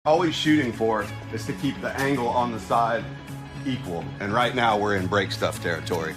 All he's shooting for is to keep the angle on the side equal. And right now we're in break stuff territory.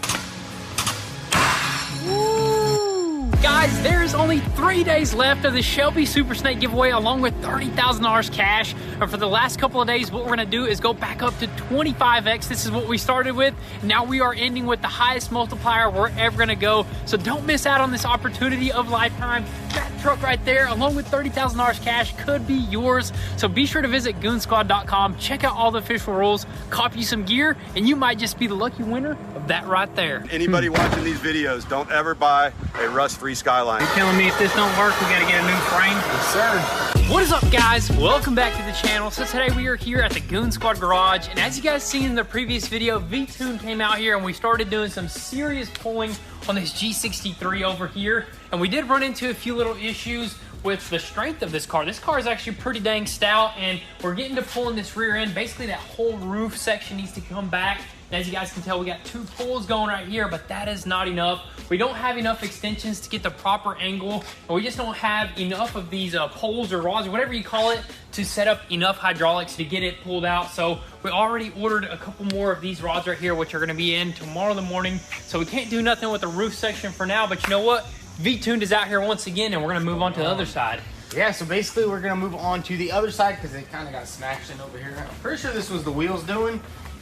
Guys, there's only 3 days left of the Shelby Super Snake giveaway along with $30,000 cash. And for the last couple of days, what we're gonna do is go back up to 25x. This is what we started with. Now we are ending with the highest multiplier we're ever gonna go. So don't miss out on this opportunity of lifetime. That truck right there, along with $30,000 cash, could be yours. So be sure to visit GOONZQUAD.com, check out all the official rules, copy some gear, and you might just be the lucky winner of that right there. Anybody watching these videos, don't ever buy a rust-free Skyline. You're telling me if this don't work, we gotta get a new frame? Yes, sir. What is up, guys? Welcome back to the channel. So today we are here at the GOONZQUAD garage, and as you guys seen in the previous video, V-Tune came out here and we started doing some serious pulling on this G63 over here, and we did run into a few little issues with the strength of this car. This car is actually pretty dang stout, and we're getting to pulling this rear end. Basically, that whole roof section needs to come back. And as you guys can tell, we got 2 pulls going right here, but that is not enough. We don't have enough extensions to get the proper angle, and we just don't have enough of these poles or rods or whatever you call it to set up enough hydraulics to get it pulled out. So we already ordered a couple more of these rods right here, which are gonna be in tomorrow in the morning. So we can't do nothing with the roof section for now, but you know what? V-Tuned is out here once again, and we're gonna move on to the other side. Yeah, so basically we're gonna move on to the other side because they kind of got smashed in over here. I'm pretty sure this was the wheels doing.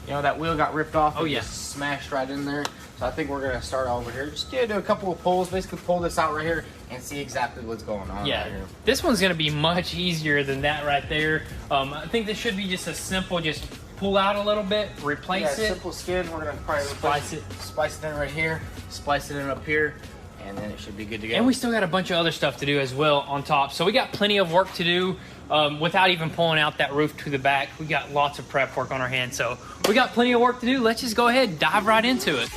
You know, that wheel got ripped off. Oh, yeah. Just smashed right in there. So I think we're gonna start over here. Just do a couple of pulls, basically pull this out right here and see exactly what's going on. Yeah, right here. This one's gonna be much easier than that right there. I think this should be just a simple, just pull out a little bit, replace it. Simple skin. We're gonna probably splice it in right here, splice it in up here, and then it should be good to go. And we still got a bunch of other stuff to do as well on top. So we got plenty of work to do without even pulling out that roof to the back. We got lots of prep work on our hands. So we got plenty of work to do. Let's just go ahead and dive right into it.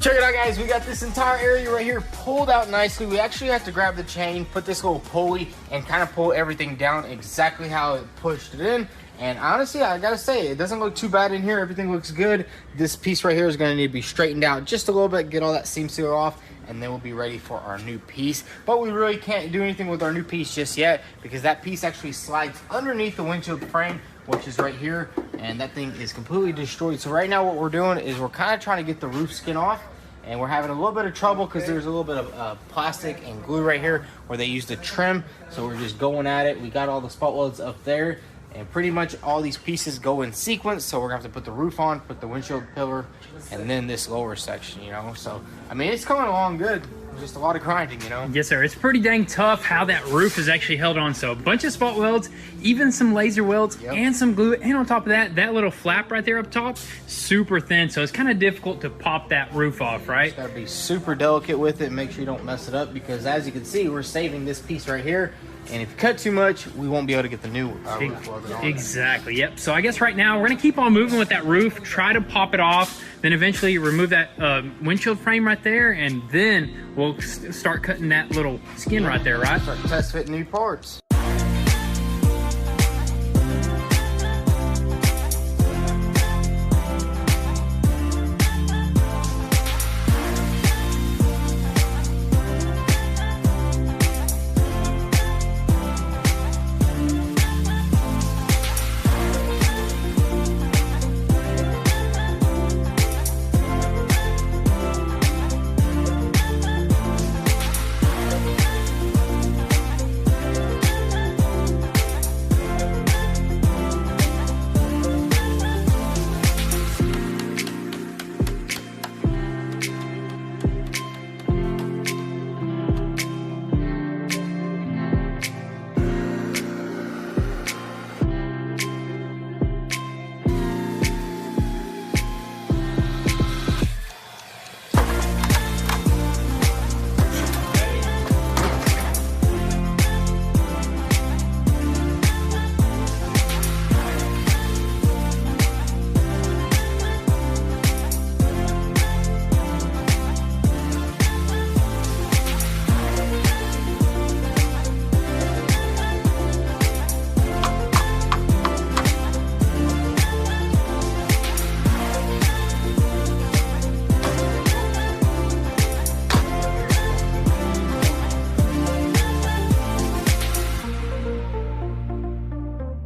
Check it out, guys. We got this entire area right here pulled out nicely. We actually have to grab the chain, put this little pulley, and kind of pull everything down exactly how it pushed it in. And honestly, I gotta say, it doesn't look too bad in here. Everything looks good. This piece right here is gonna need to be straightened out just a little bit, get all that seam sealer off, and then we'll be ready for our new piece. But we really can't do anything with our new piece just yet because that piece actually slides underneath the windshield frame, which is right here, and that thing is completely destroyed. So right now what we're doing is we're kind of trying to get the roof skin off, and we're having a little bit of trouble because there's a little bit of plastic and glue right here where they used to trim. So we're just going at it. We got all the spot welds up there. And pretty much all these pieces go in sequence, so we're gonna have to put the roof on, put the windshield pillar, and then this lower section, you know. So I mean, it's coming along good. Just a lot of grinding, you know. Yes, sir. It's pretty dang tough how that roof is actually held on. So a bunch of spot welds, even some laser welds, and some glue. And on top of that, that little flap right there up top, super thin. So it's kind of difficult to pop that roof off, right? Just gotta be super delicate with it. Make sure you don't mess it up, because as you can see, we're saving this piece right here. And if you cut too much, we won't be able to get the new roof welded on. Exactly, yep. So I guess right now we're gonna keep on moving with that roof, try to pop it off, then eventually remove that windshield frame right there, and then we'll start cutting that little skin right there, right? Start test fitting new parts.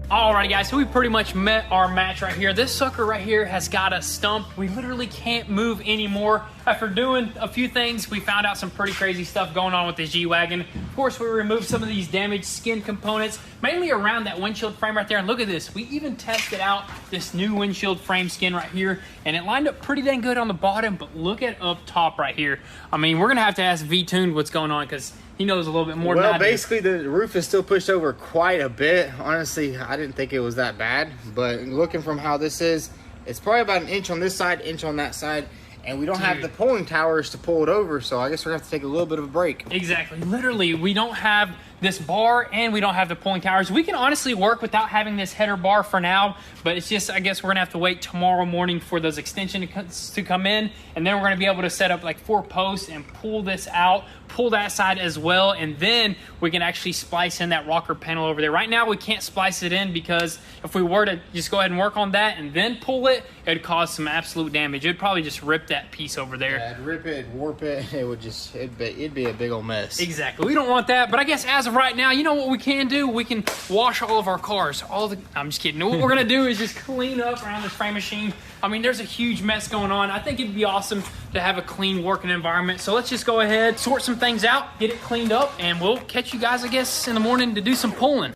Alrighty guys, so we pretty much met our match right here. This sucker right here has got us stumped. We literally can't move anymore. After doing a few things, we found out some pretty crazy stuff going on with this G-Wagon. Of course, we removed some of these damaged skin components, mainly around that windshield frame right there. And look at this, we even tested out this new windshield frame skin right here, and it lined up pretty dang good on the bottom, but look at up top right here. I mean, we're gonna have to ask V-Tuned what's going on, because he knows a little bit more than I do. Well, basically, the roof is still pushed over quite a bit. Honestly, I didn't think it was that bad, but looking from how this is, it's probably about an inch on this side, inch on that side, and we don't have the pulling towers to pull it over, so I guess we're gonna have to take a little bit of a break. Exactly. Literally, we don't have this bar and we don't have the pulling towers. We can honestly work without having this header bar for now, but it's just, I guess we're gonna have to wait tomorrow morning for those extensions to come in, and then we're gonna be able to set up like 4 posts and pull this out, pull that side as well, and then we can actually splice in that rocker panel over there. Right now we can't splice it in, because if we were to just go ahead and work on that and then pull it, it'd cause some absolute damage. It'd probably just rip that piece over there. Yeah, it'd rip it, warp it, it would just, it'd be a big old mess. Exactly. We don't want that, but I guess as of right now, you know what we can do? We can wash all of our cars. I'm just kidding. What we're gonna do is just clean up around this frame machine. I mean, there's a huge mess going on. I think it'd be awesome to have a clean working environment. So let's just go ahead, sort some things out, get it cleaned up, and we'll catch you guys, I guess, in the morning to do some pulling.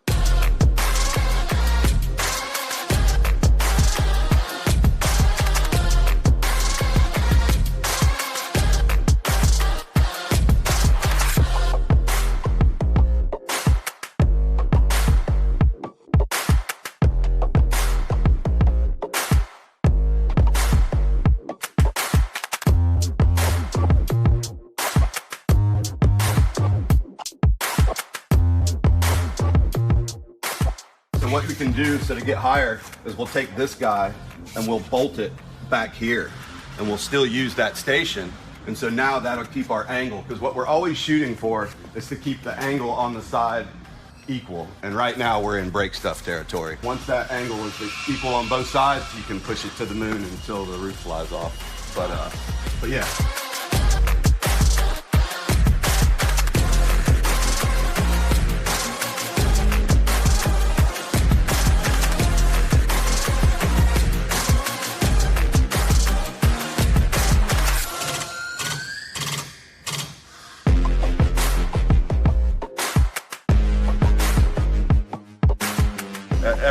What we can do so to get higher is we'll take this guy and we'll bolt it back here, and we'll still use that station. And so now that'll keep our angle, because what we're always shooting for is to keep the angle on the side equal. And right now we're in break stuff territory. Once that angle is equal on both sides, you can push it to the moon until the roof flies off. But yeah.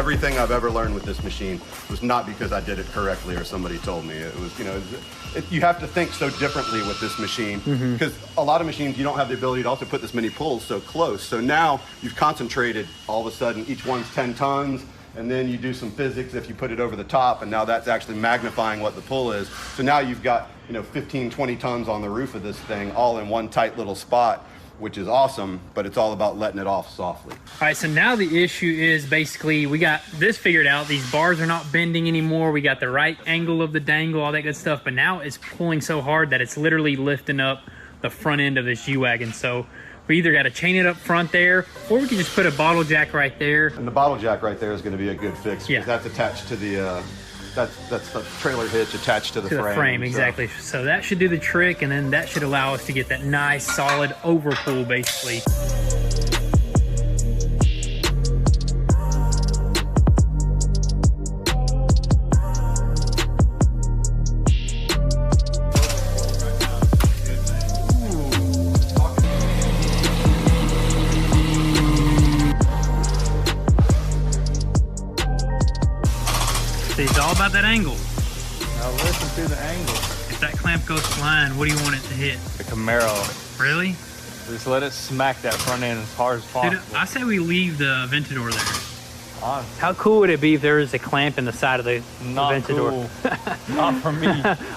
everything I've ever learned with this machine was not because I did it correctly or somebody told me. It was, you know, you have to think so differently with this machine, because a lot of machines you don't have the ability to also put this many pulls so close. So now you've concentrated, all of a sudden each one's 10 tons, and then you do some physics if you put it over the top, and now that's actually magnifying what the pull is. So now you've got, you know, 15, 20 tons on the roof of this thing all in one tight little spot, which is awesome, but it's all about letting it off softly. All right, so now the issue is basically we got this figured out. These bars are not bending anymore. We got the right angle of the dangle, all that good stuff, but now it's pulling so hard that it's literally lifting up the front end of this G-Wagon. So we either got to chain it up front there, or we can just put a bottle jack right there. And the bottle jack right there is going to be a good fix, because Yeah. that's attached to the, that's the trailer hitch attached to the frame. Frame, exactly. So that should do the trick, and then that should allow us to get that nice, solid overpull, basically. It's all about that angle. Now listen to the angle. If that clamp goes flying, what do you want it to hit? The Camaro. Really? Just let it smack that front end as hard as possible. Dude, I say we leave the Aventador there. Honestly, How cool would it be if there was a clamp in the side of the not Aventador? cool. Not for me.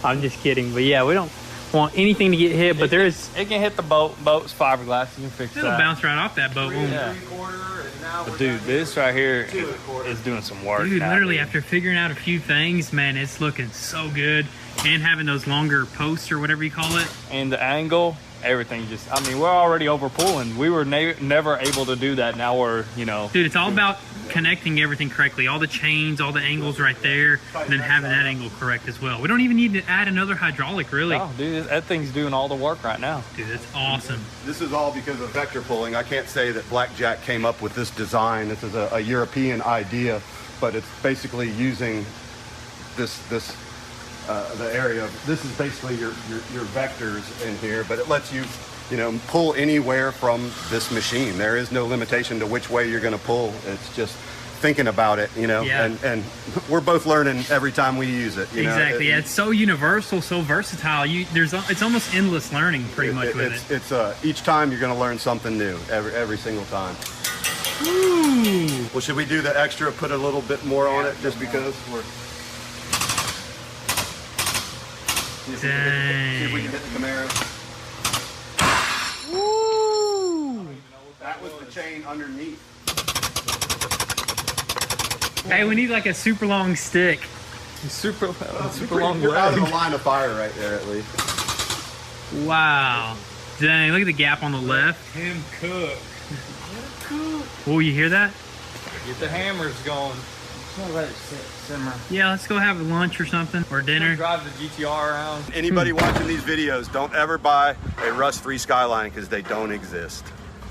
I'm just kidding, but yeah, we don't want anything to get hit, but there is. It can hit the boat. Boat's fiberglass. You can fix It'll that. bounce right off that boat. Won't it? Yeah. 3/4, and now But we're dude, down this right here to 2 1/4. is doing some work. Dude, now, literally dude. after figuring out a few things, man, it's looking so good. And having those longer posts or whatever you call it. And the angle, everything just, I mean, we're already over pulling. We were never able to do that. Now we're, you know. Dude, it's all about connecting everything correctly. All the chains, all the angles right there, and then having that angle correct as well. We don't even need to add another hydraulic, really. Oh, dude, that thing's doing all the work right now. Dude, that's awesome. This is all because of vector pulling. I can't say that Blackjack came up with this design. This is a European idea, but it's basically using the area. This is basically your vectors in here, but it lets you, you know, pull anywhere from this machine. There is no limitation to which way you're going to pull. It's just thinking about it, you know. Yeah. And we're both learning every time we use it. You Exactly. know? Yeah, it's so universal, so versatile. It's almost endless learning, pretty much with it. It's each time you're going to learn something new every single time. Ooh. Well, should we do the extra? Put a little bit more on it, just because we're. See if we can hit the Camaro. Woo! That was the chain underneath. Hey, we need like a super long stick. Super You're long You're out of leg. the line of fire right there, at least. Wow. Dang, look at the gap on the left. Tim Cook. Oh, you hear that? Get the hammers going. Let it simmer. Yeah, let's go have lunch or something, or dinner. Drive the GTR around. Anybody watching these videos, don't ever buy a rust-free Skyline, because they don't exist.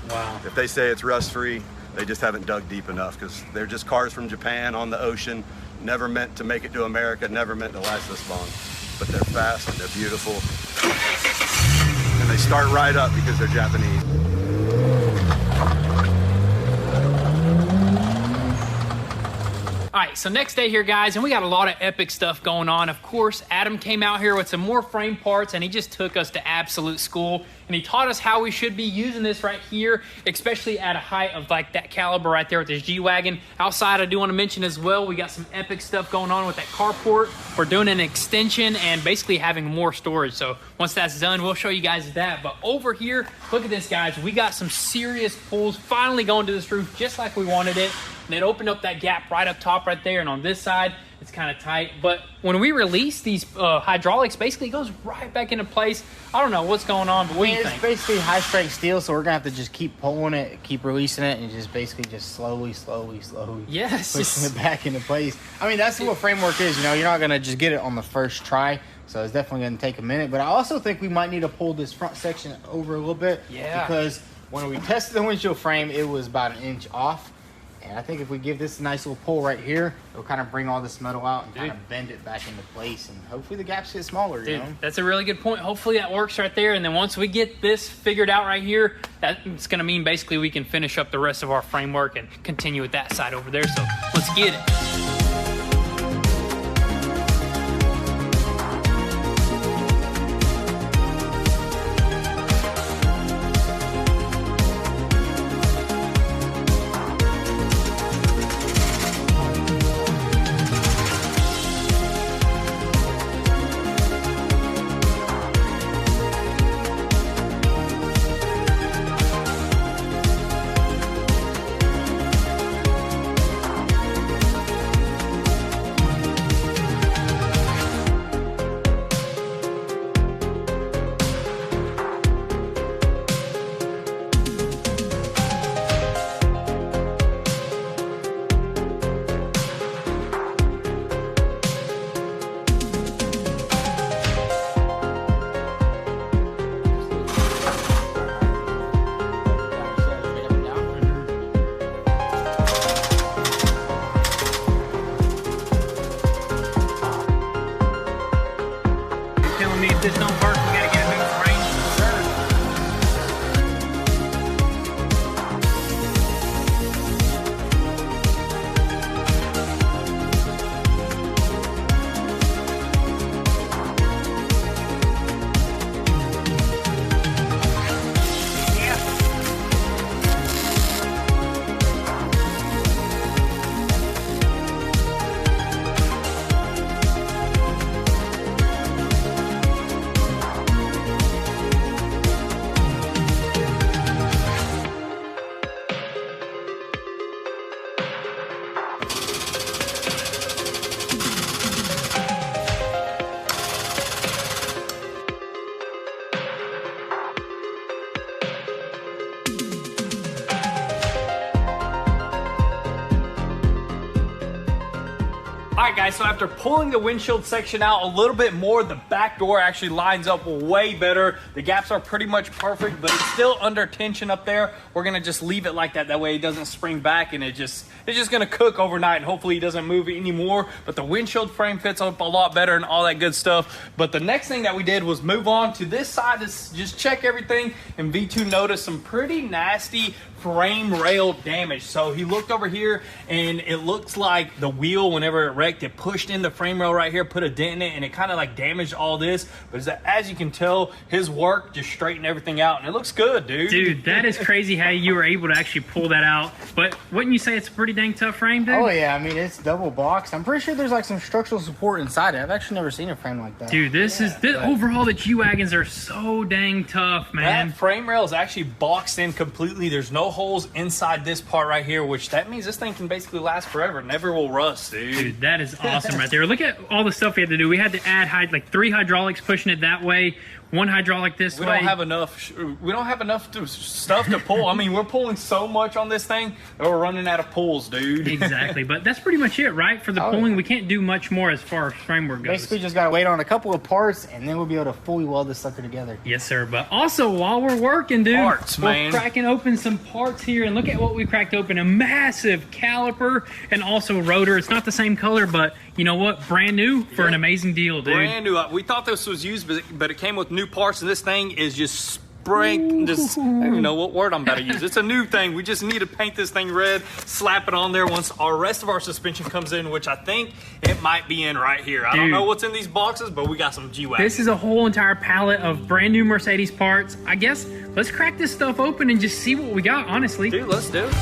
Wow. If they say it's rust-free, they just haven't dug deep enough, because they're just cars from Japan on the ocean, never meant to make it to America, never meant to last this long. But they're fast and they're beautiful. And they start right up because they're Japanese. All right, so next day here, guys, and we got a lot of epic stuff going on. Of course, Adam came out here with some more frame parts, and he just took us to absolute school, and he taught us how we should be using this right here, especially at a height of like that caliber right there with this G-Wagon. Outside, I do want to mention as well, we got some epic stuff going on with that carport. We're doing an extension and basically having more storage. So once that's done, we'll show you guys that. But over here, look at this, guys. We got some serious pulls finally going to this roof just like we wanted it. And it opened up that gap right up top right there, and on this side it's kind of tight, but when we release these hydraulics, basically it goes right back into place. I don't know what's going on, but what do you It's think? basically high strength steel, so we're gonna have to just keep pulling it, keep releasing it, and just basically just slowly Yes, pushing it back into place. I mean, that's what framework is, you know. You're not gonna just get it on the first try, so it's definitely gonna take a minute. But I also think we might need to pull this front section over a little bit, Yeah. because when we tested the windshield frame, it was about an inch off. And I think if we give this a nice little pull right here, it'll kind of bring all this metal out and kind of bend it back into place. And hopefully the gaps get smaller, you know? That's a really good point. Hopefully that works right there. And then once we get this figured out right here, that's going to mean basically we can finish up the rest of our framework and continue with that side over there. So let's get it. If this don't work, we gotta get a new frame. Alright guys, so after pulling the windshield section out a little bit more, the back door actually lines up way better. The gaps are pretty much perfect, but it's still under tension up there. We're gonna just leave it like that. That way it doesn't spring back and it's just gonna cook overnight, and hopefully it doesn't move anymore. But the windshield frame fits up a lot better and all that good stuff. But the next thing that we did was move on to this side to just check everything, and V2 noticed some pretty nasty frame rail damage. So he looked over here and it looks like the wheel, whenever it wrecked, it pushed in the frame rail right here, put a dent in it, and it kind of like damaged all this. But as you can tell, his work just straightened everything out, and it looks good, dude. Dude, that is crazy how you were able to actually pull that out. But wouldn't you say it's a pretty dang tough frame, dude? Oh yeah, I mean, it's double boxed. I'm pretty sure there's like some structural support inside it. I've actually never seen a frame like that. Dude, overall the G-Wagons are so dang tough, man. That frame rail is actually boxed in completely. There's no holes inside this part right here, which that means this thing can basically last forever. It never will rust, dude. Dude, that is awesome right there. Look at all the stuff we had to do. We had to add like 3 hydraulics pushing it that way, 1 hydraulic this way. We don't have enough stuff to pull. I mean, we're pulling so much on this thing that we're running out of pulls, dude. Exactly, but that's pretty much it, right? For the pulling, we can't do much more as far as framework goes. Basically, just gotta wait on a couple of parts, and then we'll be able to fully weld this sucker together. Yes, sir. But also, while we're working, dude, we're cracking open some parts here, and look at what we cracked open: a massive caliper and also rotor. It's not the same color, but you know what? Brand new for an amazing deal, dude. Brand new. We thought this was used, but it came with new parts, and this thing is just I don't even know what word I'm about to use. It's a new thing. We just need to paint this thing red, slap it on there once our rest of our suspension comes in, which I think it might be in right here. I don't know what's in these boxes, but we got some G-Wagons. This is a whole entire pallet of brand new Mercedes parts. I guess let's crack this stuff open and just see what we got, honestly. Dude, let's do it.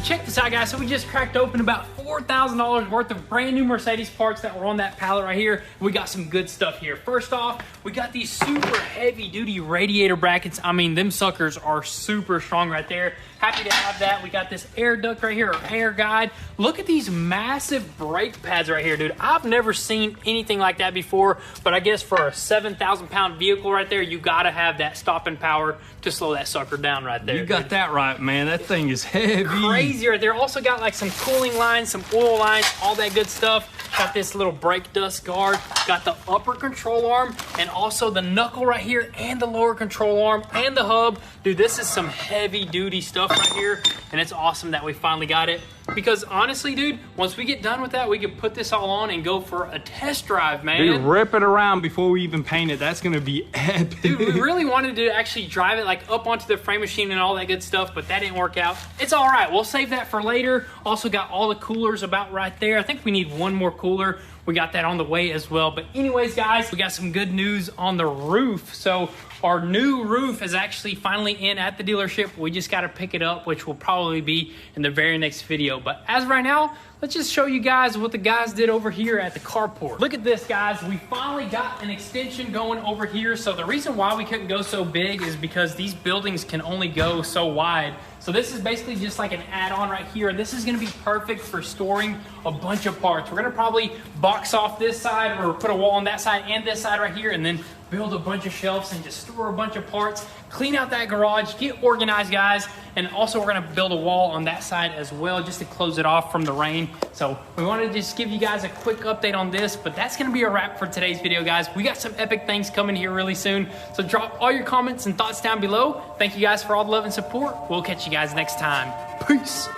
check this out, guys. So we just cracked open about $4,000 worth of brand new Mercedes parts that were on that pallet right here. We got some good stuff here. First off, we got these super heavy duty radiator brackets. I mean, them suckers are super strong right there. Happy to have that. We got this air duct right here, or air guide. Look at these massive brake pads right here, dude. I've never seen anything like that before, but I guess for a 7,000 pound vehicle right there, you gotta have that stopping power to slow that sucker down right there. You got that right, man. That thing is heavy. Crazy right there. Also got like some cooling lines, some oil lines, all that good stuff. Got this little brake dust guard. Got the upper control arm and also the knuckle right here and the lower control arm and the hub. Dude, this is some heavy duty stuff right here, and it's awesome that we finally got it. Because honestly, dude, once we get done with that, we can put this all on and go for a test drive, man. Dude, rip it around before we even paint it. That's gonna be epic. Dude, we really wanted to actually drive it like up onto the frame machine and all that good stuff, but that didn't work out. It's all right. We'll save that for later. Also got all the coolers about right there. I think we need one more cooler. We got that on the way as well. But anyways, guys, we got some good news on the roof. So our new roof is actually finally in at the dealership. We just got to pick it up, which will probably be in the very next video. But as of right now, let's just show you guys what the guys did over here at the carport. Look at this, guys. We finally got an extension going over here. So the reason why we couldn't go so big is because these buildings can only go so wide. So this is basically just like an add-on right here. And this is gonna be perfect for storing a bunch of parts. We're gonna probably box off this side or put a wall on that side and this side right here, and then build a bunch of shelves and just store a bunch of parts, clean out that garage, get organized, guys. And also we're gonna build a wall on that side as well, just to close it off from the rain. So we wanted to just give you guys a quick update on this, but that's gonna be a wrap for today's video, guys. We got some epic things coming here really soon. So drop all your comments and thoughts down below. Thank you guys for all the love and support. We'll catch you guys next time. Peace.